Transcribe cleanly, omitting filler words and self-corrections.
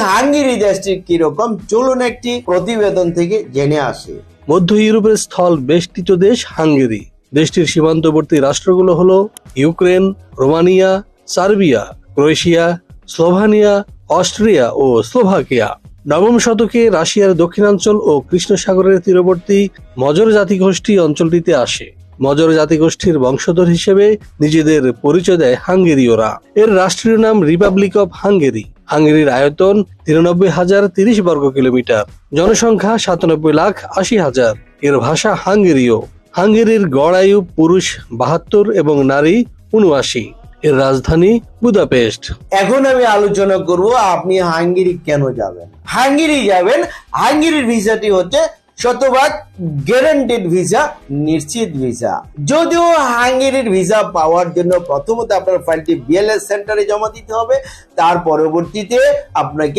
Hungary দেশটি কিরকম, চলুন একটি প্রতিবেদন থেকে জেনে আসি। মধ্য ইউরোপের স্থল বেষ্টিত দেশ হাঙ্গেরি। দেশটির সীমান্তবর্তী রাষ্ট্রগুলো হলো Ukraine, Romania, Serbia, Croatia, Slovenia, Austria ও স্লোভাকিয়া। নবম শতকে রাশিয়ার দক্ষিণাঞ্চল ও কৃষ্ণ সাগরের তীরবর্তী মজর জাতিগোষ্ঠী অঞ্চলটিতে আসে। মজর জাতিগোষ্ঠীর বংশধর হিসেবে নিজেদের পরিচয় দেয় হাঙ্গেরীয়রা। এর রাষ্ট্রীয় নাম রিপাবলিক অব হাঙ্গেরি। হাঙ্গেরির আয়তন 93,030 বর্গ কিলোমিটার, জনসংখ্যা 97,80,000। এর ভাষা হাঙ্গেরীয়। হাঙ্গেরির গড় আয়ু পুরুষ 72 এবং নারী 79। এর রাজধানী বুদাপেস্ট। এখন আমি আলোচনা করব আপনি হাঙ্গেরি কেন যাবেন। হাঙ্গেরি যাবেন, হাঙ্গেরির ভিসাটি হচ্ছে শতভাগ গ্যারান্টেড ভিসা, নিশ্চিত ভিসা। যদিও হাঙ্গেরির ভিসা পাওয়ার জন্য প্রথমত আপনার ফাইলটি বিএলএস সেন্টারে জমা দিতে হবে, তার পরবর্তীতে আপনাকে